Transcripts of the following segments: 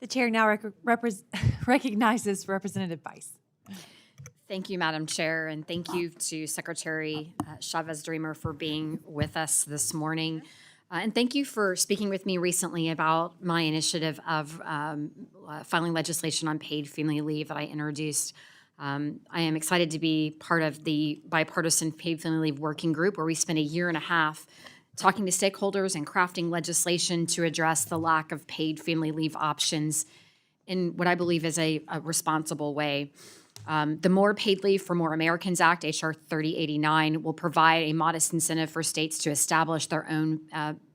The chair now recognizes Representative Bice. Thank you, Madam Chair, and thank you to Secretary Chavez-DeRemer for being with us this morning. And thank you for speaking with me recently about my initiative of filing legislation on paid family leave that I introduced. I am excited to be part of the bipartisan paid family leave working group, where we spent a year and a half talking to stakeholders and crafting legislation to address the lack of paid family leave options in what I believe is a responsible way. The More Paid Leave for More Americans Act, H.R. 3089, will provide a modest incentive for states to establish their own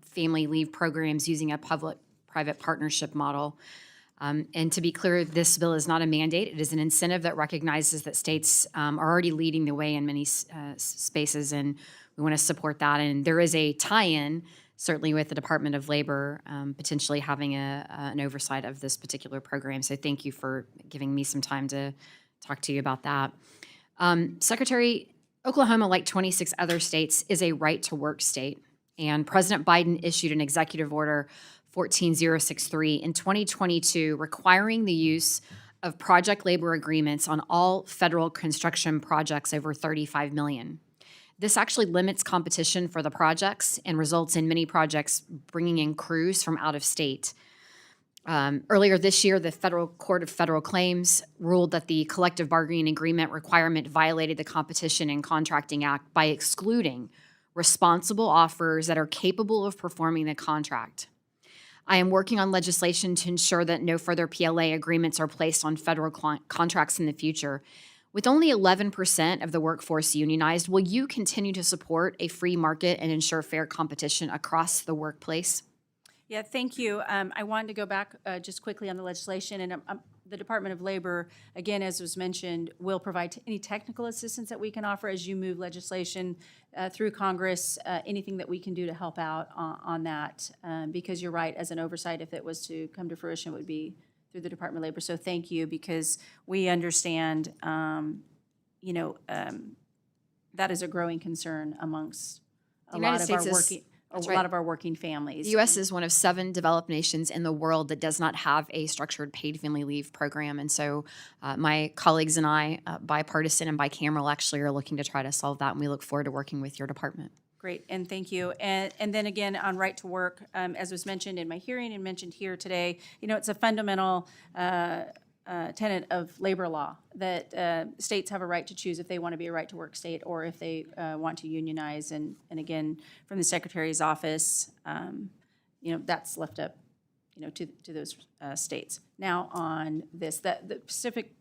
family leave programs using a public-private partnership model. And to be clear, this bill is not a mandate. It is an incentive that recognizes that states are already leading the way in many spaces, and we want to support that. And there is a tie-in, certainly with the Department of Labor, potentially having an oversight of this particular program. So thank you for giving me some time to talk to you about that. Secretary, Oklahoma, like 26 other states, is a right-to-work state, and President Biden issued an executive order 14063 in 2022 requiring the use of project labor agreements on all federal construction projects over $35 million. This actually limits competition for the projects and results in many projects bringing in crews from out of state. Earlier this year, the Federal Court of Federal Claims ruled that the collective bargaining agreement requirement violated the Competition and Contracting Act by excluding responsible offers that are capable of performing the contract. I am working on legislation to ensure that no further PLA agreements are placed on federal contracts in the future. With only 11% of the workforce unionized, will you continue to support a free market and ensure fair competition across the workplace? Yeah, thank you. I wanted to go back just quickly on the legislation, and the Department of Labor, again, as was mentioned, will provide any technical assistance that we can offer as you move legislation through Congress, anything that we can do to help out on that, because you're right, as an oversight, if it was to come to fruition, it would be through the Department of Labor. So thank you, because we understand, that is a growing concern amongst a lot of our working. A lot of our working families. The U.S. is one of 7 developed nations in the world that does not have a structured paid family leave program. And so my colleagues and I, bipartisan and bicameral, actually are looking to try to solve that, and we look forward to working with your department. Great, and thank you. And then again, on right to work, as was mentioned in my hearing and mentioned here today, it's a fundamental tenet of labor law that states have a right to choose if they want to be a right-to-work state or if they want to unionize. And again, from the Secretary's office, that's left up, to those states. Now on this, the specific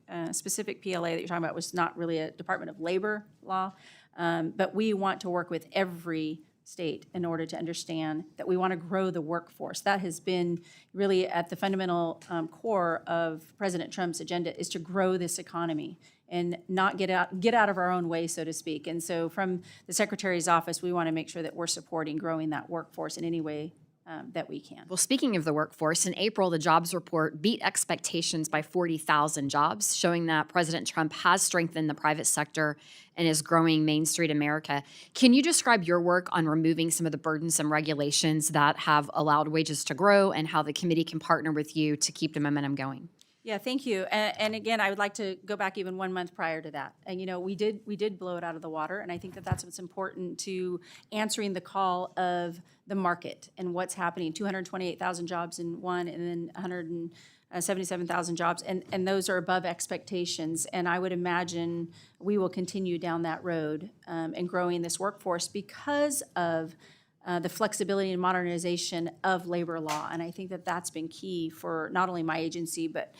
PLA that you're talking about was not really a Department of Labor law, but we want to work with every state in order to understand that we want to grow the workforce. That has been really at the fundamental core of President Trump's agenda, is to grow this economy and not get out of our own way, so to speak. And so from the Secretary's office, we want to make sure that we're supporting growing that workforce in any way that we can. Well, speaking of the workforce, in April, the jobs report beat expectations by 40,000 jobs, showing that President Trump has strengthened the private sector and is growing Main Street America. Can you describe your work on removing some of the burdensome regulations that have allowed wages to grow, and how the committee can partner with you to keep the momentum going? Yeah, thank you. And again, I would like to go back even 1 month prior to that. And we did blow it out of the water, and I think that that's what's important to answering the call of the market and what's happening. 228,000 jobs in one, and then 177,000 jobs, and those are above expectations. And I would imagine we will continue down that road and growing this workforce because of the flexibility and modernization of labor law. And I think that that's been key for not only my agency, but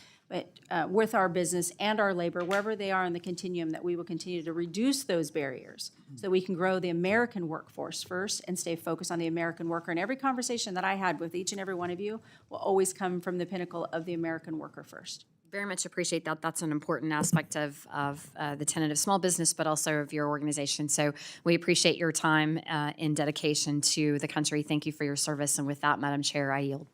with our business and our labor, wherever they are in the continuum, that we will continue to reduce those barriers so that we can grow the American workforce first and stay focused on the American worker. And every conversation that I had with each and every one of you will always come from the pinnacle of the American worker first. Very much appreciate that. That's an important aspect of the tenet of small business, but also of your organization. So we appreciate your time and dedication to the country. Thank you for your service. And with that, Madam Chair, I yield.